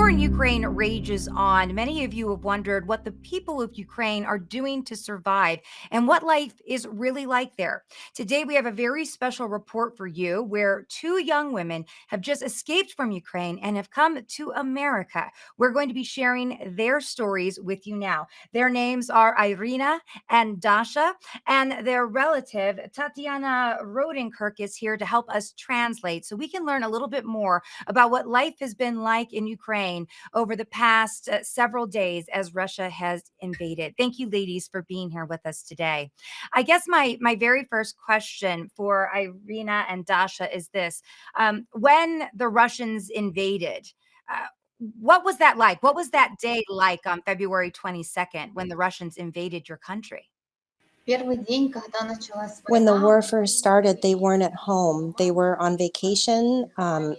war in Ukraine rages on. Many of you have wondered what the people of Ukraine are doing to survive and what life is really like there. Today, we have a very special report for you where two young women have just escaped from Ukraine and have come to America. We're going to be sharing their stories with you now. Their names are Iryna and Dascha, and their relative, Tatiana Rodenkirk, is here to help us translate so we can learn a little bit more about what life has been like in Ukraine over the past several days as Russia has invaded. Thank you, ladies, for being here with us today. I guess my very first question for Iryna and Dascha is this: when the Russians invaded, uh, what was that like? What was that day like on February 22nd when the Russians invaded your country? When the war first started, they weren't at home. They were on vacation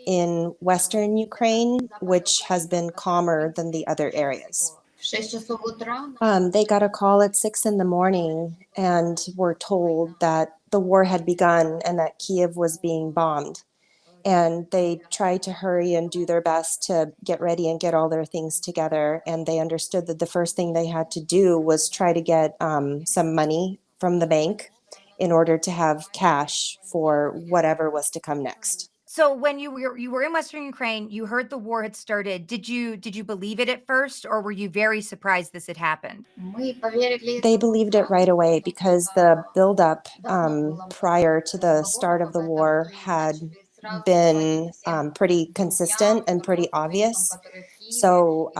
in Western Ukraine, which has been calmer than the other areas. They got a call at 6 in the morning and were told that the war had begun and that Kiev was being bombed. And they tried to hurry and do their best to get ready and get all their things together. And they understood that the first thing they had to do was try to get some money from the bank in order to have cash for whatever was to come next. So when you were in Western Ukraine, you heard the war had started. Did you believe it at first, or were you very surprised this had happened? They believed it right away because the buildup prior to the start of the war had been pretty consistent and pretty obvious. So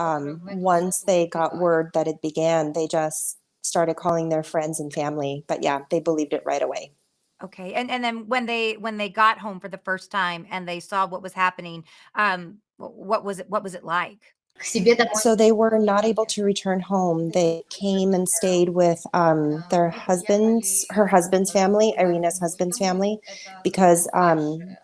once they got word that it began, they just started calling their friends and family. But yeah, they believed it right away. Okay. And then when they got home for the first time and they saw what was happening, what was it like? So they were not able to return home. They came and stayed with her husband's family, Irina's husband's family, because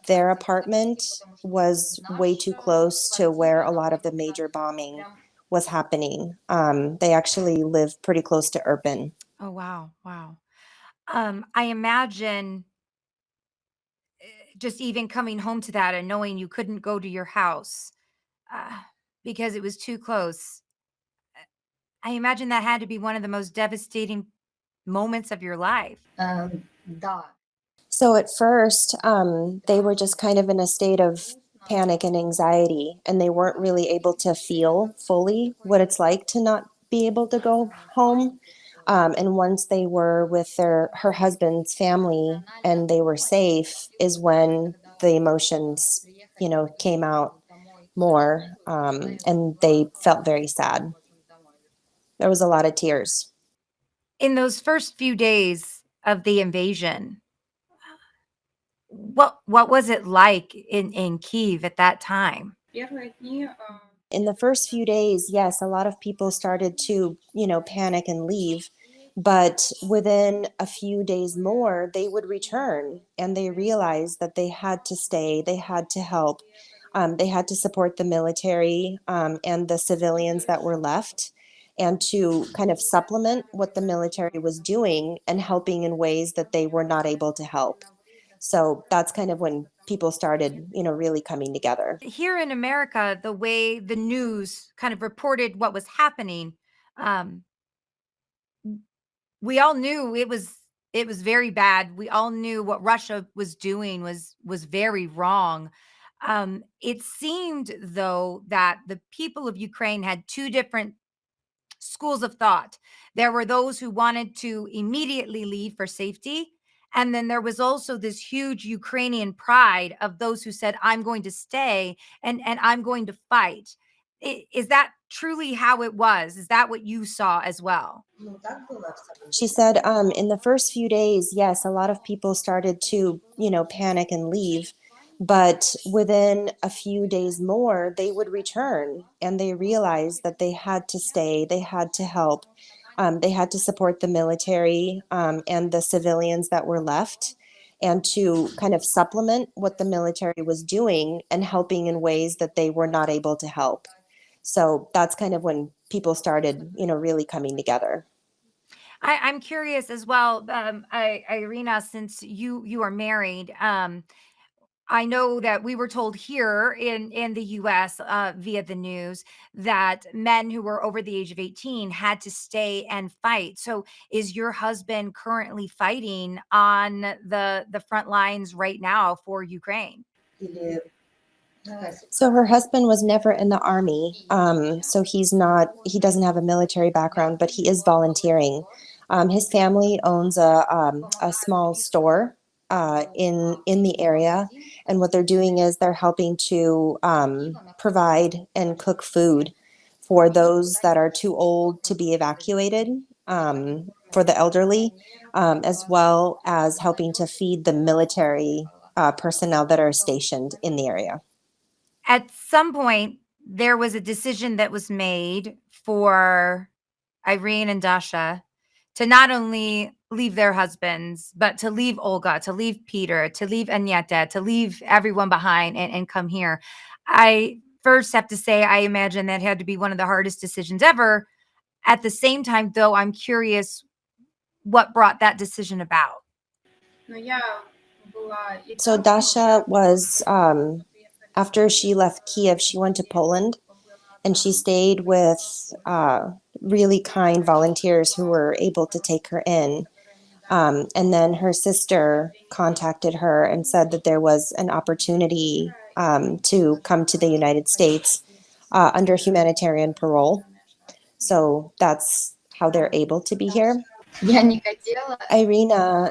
their apartment was way too close to where a lot of the major bombing was happening. They actually live pretty close to Irpin. Oh, wow. Wow. I imagine just even coming home to that and knowing you couldn't go to your house uh, because it was too close. I imagine that had to be one of the most devastating moments of your life. So at first, they were just kind of in a state of panic and anxiety, and they weren't really able to feel fully what it's like to not be able to go home. And once they were with her husband's family and they were safe, is when the emotions, came out more, and they felt very sad. There was a lot of tears. In those first few days of the invasion, what was it like in Kiev at that time? In the first few days, yes, a lot of people started to, panic and leave. But within a few days more, they would return and they realized that they had to stay, they had to help, they had to support the military and the civilians that were left, and to kind of supplement what the military was doing and helping in ways that they were not able to help. So that's kind of when people started, really coming together. Here in America, the way the news kind of reported what was happening, um, we all knew it was very bad. We all knew what Russia was doing was very wrong. It seemed though that the people of Ukraine had two different schools of thought. There were those who wanted to immediately leave for safety. And then there was also this huge Ukrainian pride of those who said, I'm going to stay and I'm going to fight. Is that truly how it was? Is that what you saw as well? She said, in the first few days, yes, a lot of people started to, panic and leave. But within a few days more, they would return and they realized that they had to stay, they had to help, they had to support the military and the civilians that were left, and to kind of supplement what the military was doing and helping in ways that they were not able to help. So that's kind of when people started, really coming together. I'm curious as well, Irina, since you are married. I know that we were told here in the US, via the news, that men who were over the age of 18 had to stay and fight. So, is your husband currently fighting on the front lines right now for Ukraine? So her husband was never in the army. So he doesn't have a military background, but he is volunteering. His family owns a small store in the area, and what they're doing is they're helping to provide and cook food for those that are too old to be evacuated, for the elderly, as well as helping to feed the military personnel that are stationed in the area. At some point, there was a decision that was made for Irene and Dascha to not only leave their husbands, but to leave Olga, to leave Peter, to leave Agneta, to leave everyone behind and come here. I first have to say, I imagine that had to be one of the hardest decisions ever. At the same time, though, I'm curious what brought that decision about. So Dasha was, after she left Kiev, she went to Poland and she stayed with really kind volunteers who were able to take her in. And then her sister contacted her and said that there was an opportunity to come to the United States under humanitarian parole. So that's how they're able to be here. Iryna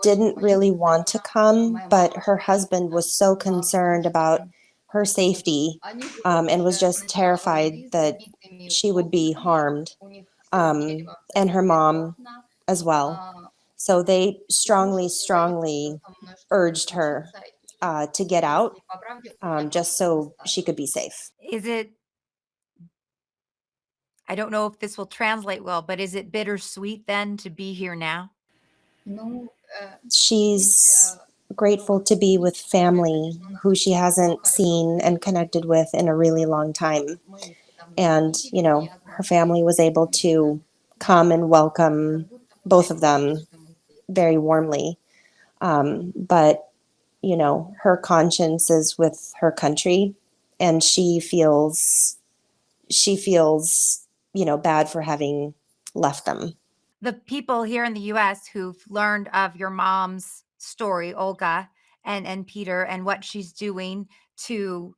didn't really want to come, but her husband was so concerned about her safety and was just terrified that she would be harmed, and her mom as well. So they strongly, strongly urged her to get out just so she could be safe. Is it, I don't know if this will translate well, but is it bittersweet then to be here now? She's grateful to be with family who she hasn't seen and connected with in a really long time. And, you know, her family was able to come and welcome both of them very warmly. But, you know, her conscience is with her country and she feels, you know, bad for having left them. The people here in the US who've learned of your mom's story, Olga and Peter, and what she's doing to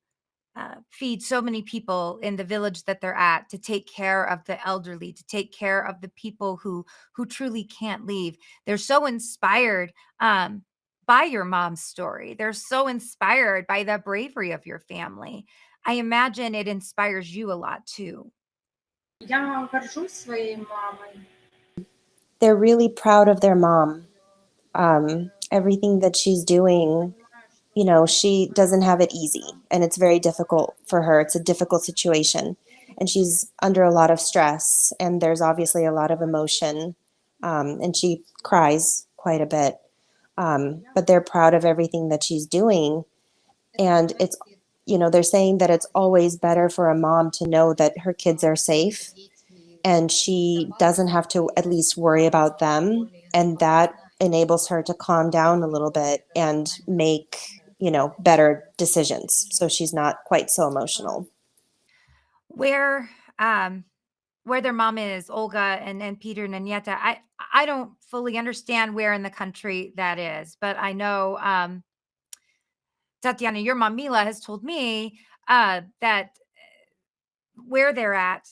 feed so many people in the village that they're at, to take care of the elderly, to take care of the people who truly can't leave. They're so inspired by your mom's story. They're so inspired by the bravery of your family. I imagine it inspires you a lot too. They're really proud of their mom. Everything that she's doing, you know, she doesn't have it easy and it's very difficult for her. It's a difficult situation and she's under a lot of stress and there's obviously a lot of emotion, and she cries quite a bit. But they're proud of everything that she's doing. And it's, you know, they're saying that it's always better for a mom to know that her kids are safe and she doesn't have to at least worry about them. And that enables her to calm down a little bit and make, you know, better decisions. So she's not quite so emotional. Where um where their mom is, Olga and Peter and Agneta, I don't fully understand where in the country that is, but I know Tatiana, your mom Mila has told me that where they're at,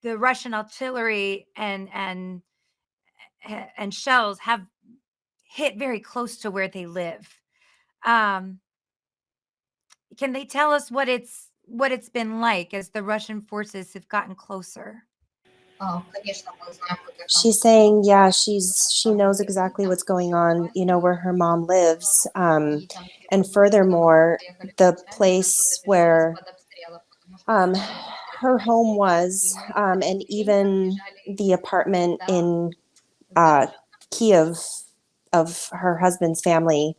the Russian artillery and shells have hit very close to where they live. Um, can they tell us what it's been like as the Russian forces have gotten closer? She's saying, yeah, she knows exactly what's going on, you know, where her mom lives. And furthermore, the place where um, her home was, and even the apartment in uh, Kiev of her husband's family,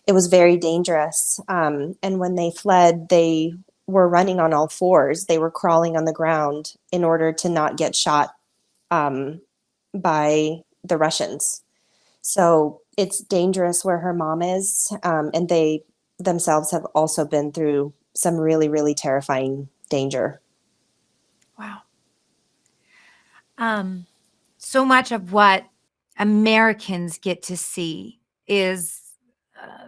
it was very dangerous. And when they fled, they were running on all fours. They were crawling on the ground in order to not get shot, um, by the Russians. So it's dangerous where her mom is, and they themselves have also been through some really, really terrifying danger. Wow. Um, so much of what Americans get to see is uh,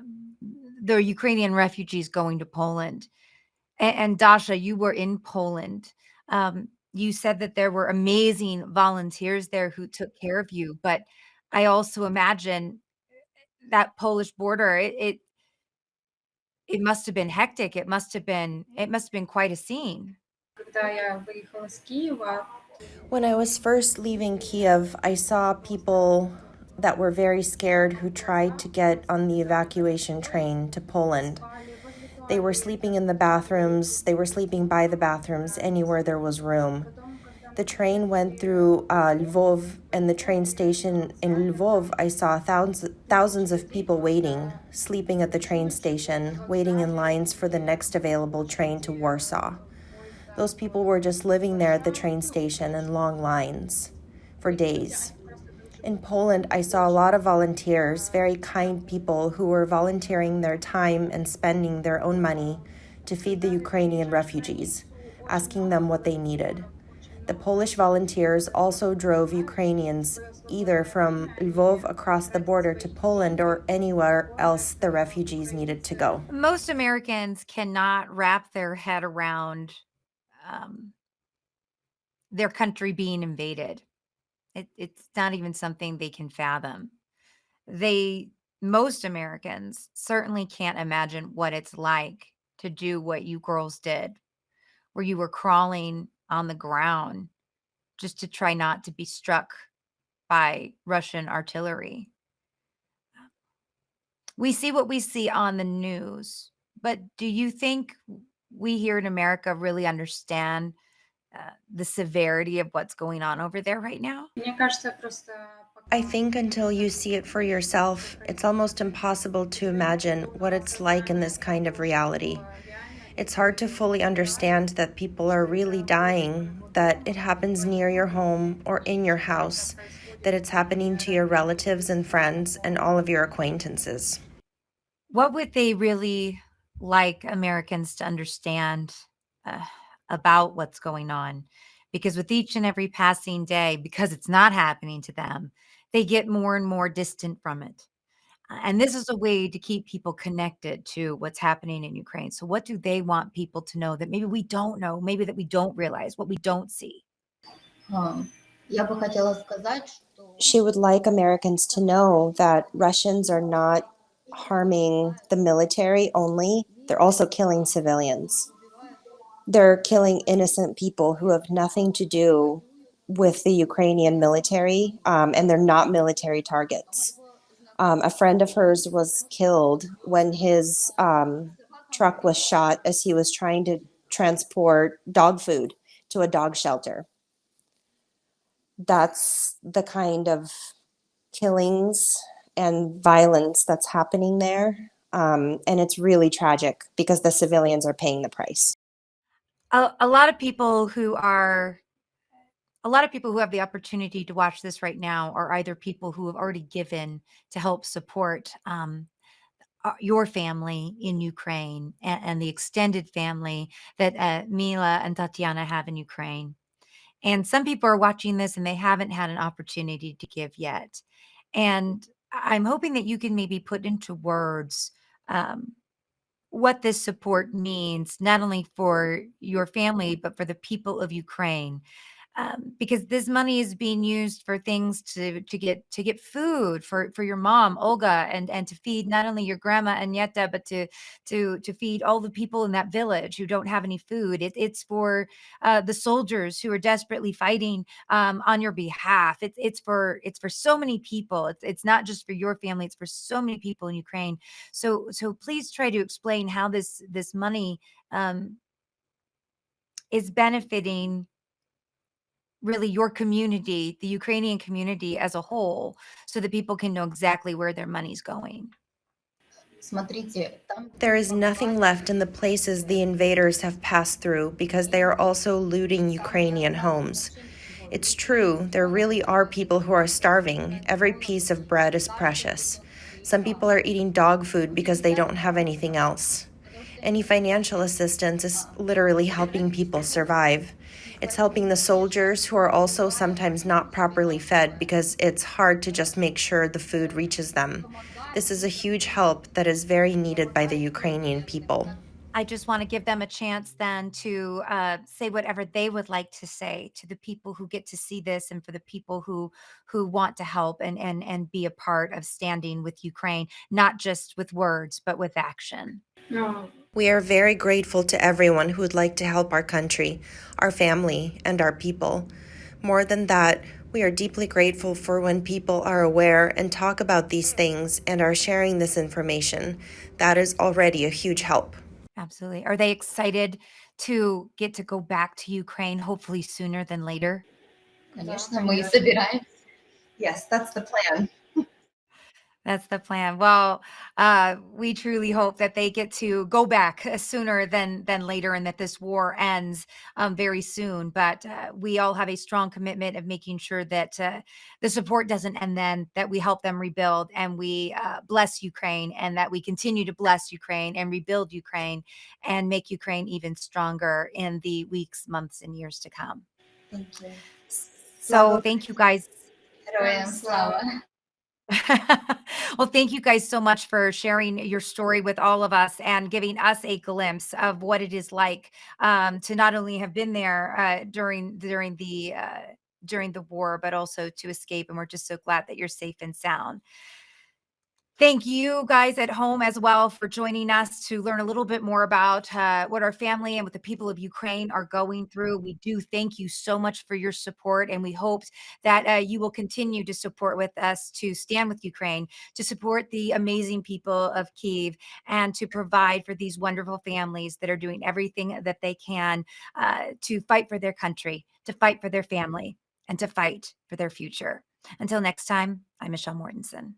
the Ukrainian refugees going to Poland. And Dascha, you were in Poland. You said that there were amazing volunteers there who took care of you, but I also imagine that Polish border, it must have been hectic. It must have been quite a scene. When I was first leaving Kiev, I saw people that were very scared who tried to get on the evacuation train to Poland. They were sleeping in the bathrooms, they were sleeping by the bathrooms, anywhere there was room. The train went through Lvov, and the train station in Lvov, I saw thousands of people waiting, sleeping at the train station, waiting in lines for the next available train to Warsaw. Those people were just living there at the train station in long lines for days. In Poland, I saw a lot of volunteers, very kind people who were volunteering their time and spending their own money to feed the Ukrainian refugees, asking them what they needed. The Polish volunteers also drove Ukrainians either from Lvov across the border to Poland or anywhere else the refugees needed to go. Most Americans cannot wrap their head around um, their country being invaded. It's not even something they can fathom. They Most Americans certainly can't imagine what it's like to do what you girls did, where you were crawling on the ground just to try not to be struck by Russian artillery. We see what we see on the news, but do you think we here in America really understand the severity of what's going on over there right now? I think until you see it for yourself, it's almost impossible to imagine what it's like in this kind of reality. It's hard to fully understand that people are really dying, that it happens near your home or in your house, that it's happening to your relatives and friends and all of your acquaintances. What would they really like Americans to understand uh, about what's going on? Because with each and every passing day, because it's not happening to them, they get more and more distant from it. And this is a way to keep people connected to what's happening in Ukraine. So, what do they want people to know that maybe we don't know, maybe that we don't realize, what we don't see? She would like Americans to know that Russians are not harming the military only, they're also killing civilians. They're killing innocent people who have nothing to do with the Ukrainian military, and they're not military targets. A friend of hers was killed when his truck was shot as he was trying to transport dog food to a dog shelter. That's the kind of killings and violence that's happening there. And it's really tragic because the civilians are paying the price. A lot of people who are a lot of people who have the opportunity to watch this right now are either people who have already given to help support your family in Ukraine and the extended family that Mila and Tatiana have in Ukraine. And some people are watching this and they haven't had an opportunity to give yet. And I'm hoping that you can maybe put into words um, what this support means, not only for your family, but for the people of Ukraine, because this money is being used for things to get food for your mom Olga and to feed not only your grandma Anyeta, but to feed all the people in that village who don't have any food. It's for the soldiers who are desperately fighting on your behalf. It's for so many people. It's not just for your family. It's for so many people in Ukraine. So please try to explain how this money um, is benefiting really your community, the Ukrainian community as a whole, so that people can know exactly where their money's going. There is nothing left in the places the invaders have passed through because they are also looting Ukrainian homes. It's true, there really are people who are starving. Every piece of bread is precious. Some people are eating dog food because they don't have anything else. Any financial assistance is literally helping people survive. It's helping the soldiers who are also sometimes not properly fed because it's hard to just make sure the food reaches them. This is a huge help that is very needed by the Ukrainian people. I just want to give them a chance then to say whatever they would like to say to the people who get to see this, and for the people who want to help and be a part of standing with Ukraine, not just with words but with action. We are very grateful to everyone who would like to help our country, our family, and our people. More than that, we are deeply grateful for when people are aware and talk about these things and are sharing this information. That is already a huge help. Absolutely. Are they excited to get to go back to Ukraine, hopefully sooner than later? Конечно, мы и собираемся. Yes, that's the plan. That's the plan. Well, we truly hope that they get to go back sooner than later, and that this war ends very soon. But we all have a strong commitment of making sure that the support doesn't end. Then that we help them rebuild, and we bless Ukraine, and that we continue to bless Ukraine and rebuild Ukraine, and make Ukraine even stronger in the weeks, months, and years to come. Thank you. So thank you guys. Героям слава. Well, thank you guys so much for sharing your story with all of us and giving us a glimpse of what it is like to not only have been there during the war, but also to escape. And we're just so glad that you're safe and sound. Thank you guys at home as well for joining us to learn a little bit more about what our family and what the people of Ukraine are going through. We do thank you so much for your support, and we hope that you will continue to support with us, to stand with Ukraine, to support the amazing people of Kyiv, and to provide for these wonderful families that are doing everything that they can to fight for their country, to fight for their family, and to fight for their future. Until next time, I'm Michelle Mortensen.